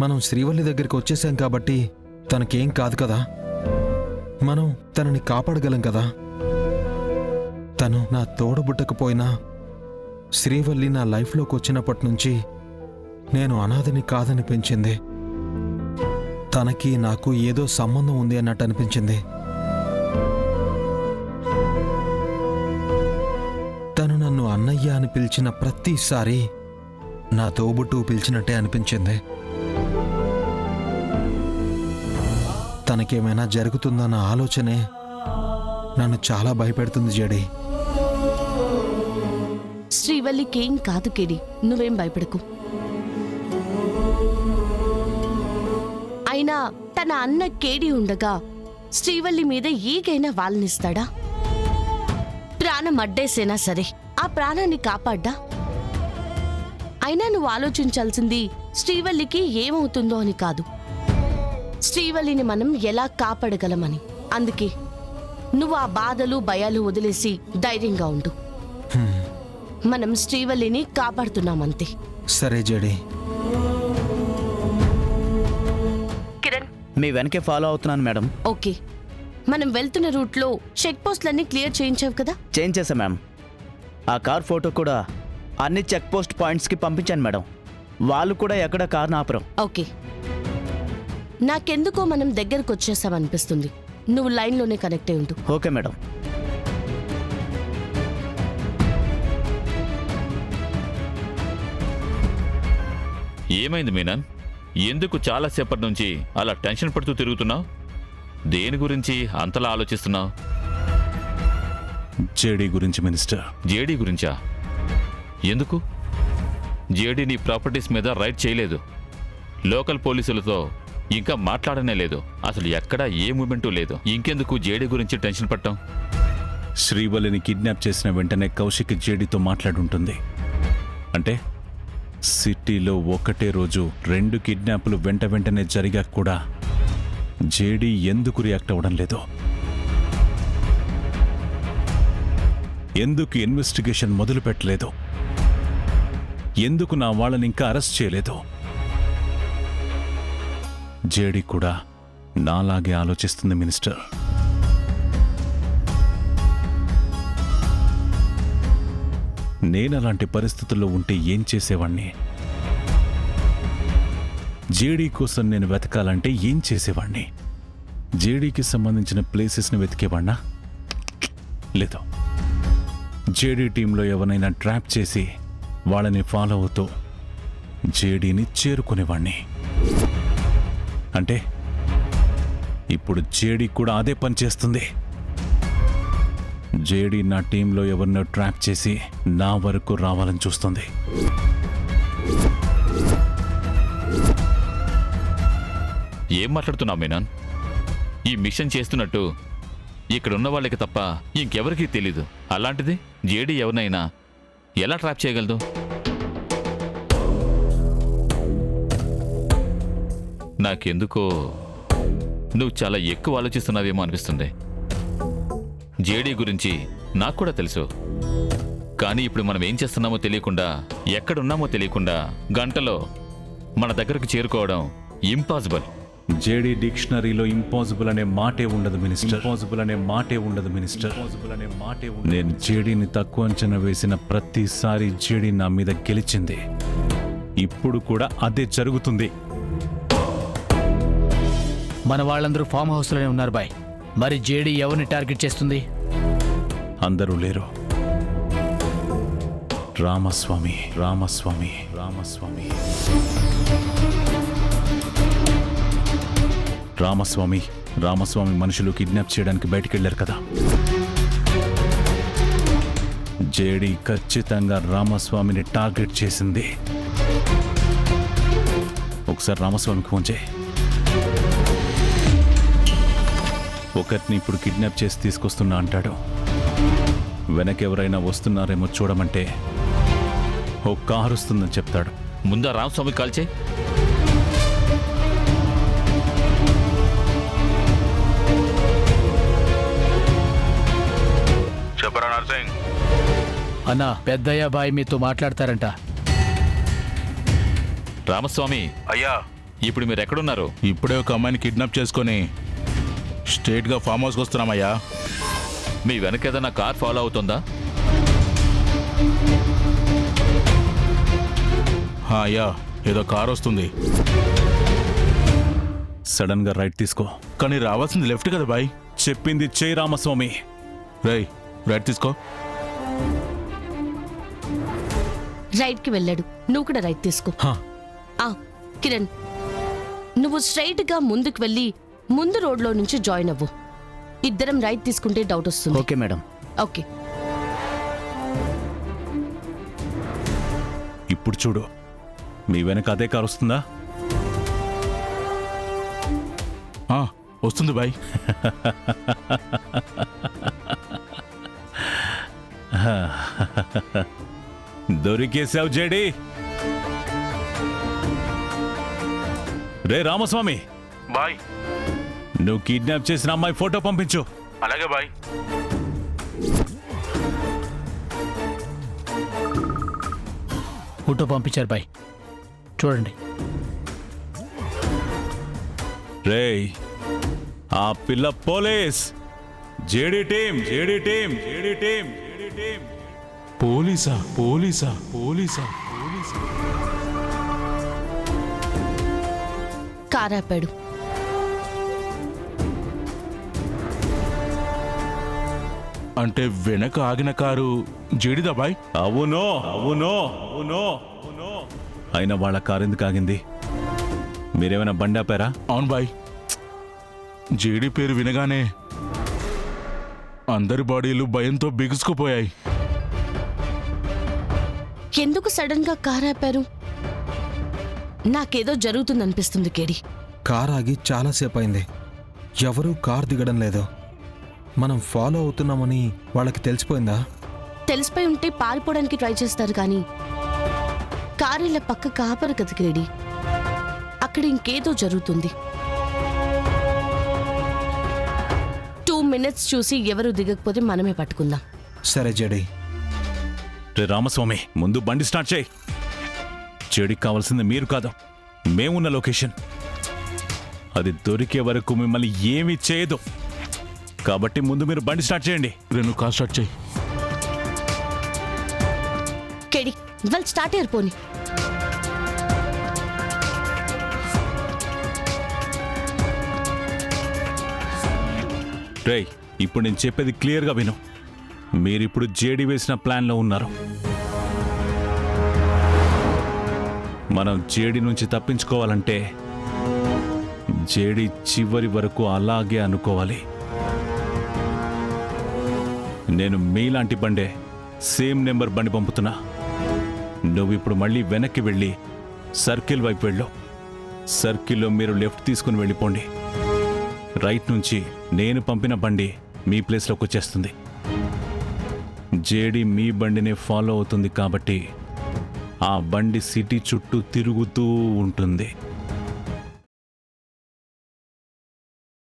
మనం శ్రీవల్లి దగ్గరికి వచ్చేసాం కాబట్టి తనకేం కాదు కదా. మనం తనని కాపాడగలం కదా. తను నా తోడబుట్టకపోయినా శ్రీవల్లి నా లైఫ్లోకి వచ్చినప్పటి నుంచి నేను అనాథని కాదని పెంచింది. తనకి నాకు ఏదో సంబంధం ఉంది అన్నట్టు అనిపించింది. తను నన్ను అన్నయ్య అని పిలిచిన ప్రతిసారి నా తోబుట్టు పిలిచినట్టే అనిపించింది. తనకేమైనా జరుగుతుందన్న ఆలోచనే నన్ను చాలా భయపెడుతుంది జేడి. శ్రీవల్లికేం కాదు కేడి, నువ్వేం భయపడకు. అయినా తన అన్న కేడి ఉండగా శ్రీవల్లి మీద ఈగైనా వాళ్ళనిస్తాడా? ప్రాణం అడ్డేసేనా సరే ఆ ప్రాణాన్ని కాపాడ్డా? అయినా నువ్వు ఆలోచించాల్సింది శ్రీవల్లికి ఏమవుతుందో అని కాదు, శ్రీవల్లిని మనం ఎలా కాపాడగలమని. అందుకే నువ్వు ఆ బాధలు భయాలు వదిలేసి ధైర్యంగా ఉండు. మనం శ్రీవల్లిని కాపాడుతున్నామంతే. సరే జేడి. కిరణ్, మీ వెనకే ఫాలో అవుతున్నాను మేడం. ఓకే. మనం వెళ్తున్న రూట్లో చెక్ పోస్టులన్నీ క్లియర్ చేయించావు కదా? చేయించేసా మ్యామ్. ఆ కార్ ఫోటో కూడా అన్ని చెక్ పోస్ట్ పాయింట్స్కి పంపించాను మేడం. వాళ్ళు కూడా ఎక్కడ కార్ను ఆపరం. ఓకే. నాకెందుకో మనం దగ్గరకు వచ్చేసామనిపిస్తుంది. నువ్వు లైన్లోనే కనెక్ట్ అయి ఉండు. Okay madam. ఏమైంది మీనన్? ఎందుకు చాలాసేపటి నుంచి అలా టెన్షన్ పడుతూ తిరుగుతున్నావు? దేని గురించి అంతలా ఆలోచిస్తున్నావు? జేడీ గురించి మినిస్టర్. జేడీ గురించా? ఎందుకు? జేడీ నీ ప్రాపర్టీస్ మీద రైడ్ చేయలేదు, లోకల్ పోలీసులతో ఇంకా మాట్లాడనే లేదు, అసలు ఎక్కడా ఏ మూమెంటూ లేదు. ఇంకెందుకు జేడీ గురించి టెన్షన్ పట్టాం? శ్రీవల్లిని కిడ్నాప్ చేసిన వెంటనే కౌశిక్ జేడీతో మాట్లాడుంటుంది. అంటే సిటీలో ఒకటే రోజు 2 కిడ్నాపులు వెంటనే జరిగాక కూడా జేడీ ఎందుకు రియాక్ట్ అవ్వడం లేదు? ఎందుకు ఇన్వెస్టిగేషన్ మొదలు పెట్టలేదు? ఎందుకు నా వాళ్ళని ఇంకా అరెస్ట్ చేయలేదు? జేడీ కూడా నాలాగే ఆలోచిస్తుంది మినిస్టర్. నేనలాంటి పరిస్థితుల్లో ఉంటే ఏం చేసేవాణ్ణి? జేడీ కోసం నేను వెతకాలంటే ఏం చేసేవాణ్ణి? జేడీకి సంబంధించిన ప్లేసెస్ని వెతికేవాణ్ణా? లేదు. జేడీ టీంలో ఎవరైనా ట్రాప్ చేసి వాళ్ళని ఫాలో అవుతూ జేడీని చేరుకునేవాణ్ణి. అంటే ఇప్పుడు జేడీ కూడా అదే పని చేస్తుంది. జేడీ నా టీంలో ఎవరినో ట్రాప్ చేసి నా వరకు రావాలని చూస్తుంది. ఏం మాట్లాడుతున్నావు మీనన్? ఈ మిషన్ చేస్తున్నట్టు ఇక్కడున్న వాళ్ళకి తప్ప ఇంకెవరికీ తెలీదు. అలాంటిది జేడీ ఎవరినైనా ఎలా ట్రాప్ చేయగలదు? నాకెందుకో నువ్వు చాలా ఎక్కువ ఆలోచిస్తున్నావేమో అనిపిస్తుంది. జేడీ గురించి నాకు కూడా తెలుసు, కానీ ఇప్పుడు మనం ఏం చేస్తున్నామో తెలియకుండా, ఎక్కడున్నామో తెలియకుండా గంటలో మన దగ్గరకు చేరుకోవడం ఇంపాసిబుల్. జేడీ డిక్షనరీలో ఇంపాసిబుల్ అనే మాటే ఉండదు మినిస్టర్. ఇంపాసిబుల్ అనే మాటే ఉండదు మినిస్టర్. నేను జేడీని తక్కువ అంచనా వేసిన ప్రతిసారి జేడీ నా మీద గెలిచింది. ఇప్పుడు కూడా అదే జరుగుతుంది. మన వాళ్ళందరూ ఫామ్ హౌస్లోనే ఉన్నారు బాయ్. మరి జేడీ ఎవరిని టార్గెట్ చేస్తుంది? అందరూ లేరు. రామస్వామి రామస్వామి రామస్వామి రామస్వామి రామస్వామి మనుషులు కిడ్నాప్ చేయడానికి బయటికెళ్లారు కదా. జేడీ ఖచ్చితంగా రామస్వామిని టార్గెట్ చేసింది. ఒకసారి రామస్వామికి ఫోన్ చేయి. ఒకరిని ఇప్పుడు కిడ్నాప్ చేసి తీసుకొస్తున్నా అంటాడు. వెనకెవరైనా వస్తున్నారేమో చూడమంటే ఓ కారు వస్తుందని చెప్తాడు. ముందా రామస్వామి కాల్ చేయి. చెప్పరా నర్సింగ్? అన్నా, పెద్దయ్య బాయ్ మీతో మాట్లాడతారంట. రామస్వామి, అయ్యా ఇప్పుడు మీరు ఎక్కడున్నారు? ఇప్పుడే ఒక అమ్మాయిని కిడ్నాప్ చేసుకొని స్ట్రేట్గా ఫామ్ హౌస్కి వస్తున్నామయ్యా. మీ వెనక ఏదైనా కార్ ఫాలో అవుతుందా? అయ్యా, ఏదో కార్ వస్తుంది. సడన్ గా రైట్ తీసుకో. కానీ రావాల్సింది లెఫ్ట్ కదా బాయ్. చెప్పింది చేయి రామస్వామి. రేయ్, రైట్ తీసుకో. రైట్ కి వెళ్ళాడు, నువ్వు కూడా రైట్ తీసుకో. హా, ఆ కిరణ్, నువ్వు స్ట్రైట్ గా ముందుకు వెళ్ళి ముందు రోడ్లో నుంచి జాయిన్ అవ్వు. ఇద్దరం రైట్ తీసుకుంటే డౌట్ వస్తుంది. Okay madam. ఓకే. ఇప్పుడు చూడు, మీ వెనక అదే కారు వస్తుందా? వస్తుంది బాయ్. దొరికేసావు జేడి. రే రామస్వామి, బాయ్. నువ్వు కిడ్నాప్ చేసిన అమ్మాయి ఫోటో పంపించు. అలాగే బాయ్. ఫోటో పంపించారు బాయ్, చూడండి. రేయ్, ఆ పిల్ల police. JD team, JD team, JD team, JD team. పోలీసా? పోలీసా? పోలీసా? పోలీసా? కార్ ఆపాడు. అంటే వెనక ఆగిన కారు జేడిదా బాయ్? అవునో అవునో అవునో అవునో. అయినా వాళ్ళ కారు ఎందుకు ఆగింది? మీరేమైనా బండి ఆపారా? అవును బాయ్. జేడీ పేరు వినగానే అందరి బాడీలు భయంతో బిగుసుకుపోయాయి. ఎందుకు సడన్ గా కార్ ఆపారు? నాకేదో జరుగుతుందనిపిస్తుంది కేడి. కార్ ఆగి చాలాసేపు అయింది. ఎవరూ కార్ దిగడం లేదు. మనం ఫాలో అవుతున్నామని వాళ్ళకి తెలిసిపోయిందా? తెలిసిపోయి ఉంటే పారిపోవడానికి ట్రై చేస్తారు కానీ కారు ఇలా పక్క కాపరు కదా కేడి. అక్కడ ఇంకేదో జరుగుతుంది. 2 minutes చూసి ఎవరు దిగకపోతే మనమే పట్టుకుందాం. సరే జేడి. రే రామస్వామి, ముందు బండి స్టార్ట్ చేయి. చెడికి కావాల్సింది మీరు కాదు, మేమున్న లొకేషన్. అది దొరికే వరకు మిమ్మల్ని ఏమీ చేయదు. కాబట్టి ముందు మీరు బండి స్టార్ట్ చేయండి. రెండు కార్ స్టార్ట్ చేయి. కేడి, వాళ్ళు స్టార్ట్ అయ్యారు పోని. రేయ్, ఇప్పుడు నేను చెప్పేది క్లియర్గా విను. మీరిప్పుడు జేడీ వేసిన ప్లాన్లో ఉన్నారు. మనం జేడీ నుంచి తప్పించుకోవాలంటే జేడీ చివరి వరకు అలాగే అనుకోవాలి. నేను మీలాంటి బండే, సేమ్ నెంబర్ బండి పంపుతున్నా. నువ్వు ఇప్పుడు మళ్ళీ వెనక్కి వెళ్ళి సర్కిల్ వైపు వెళ్ళు. సర్కిల్లో మీరు లెఫ్ట్ తీసుకుని వెళ్ళిపోండి. రైట్ నుంచి నేను పంపిన బండి మీ ప్లేస్లోకి వచ్చేస్తుంది. జేడీ మీ బండిని ఫాలో అవుతుంది కాబట్టి ఆ బండి సిటీ చుట్టూ తిరుగుతూ ఉంటుంది.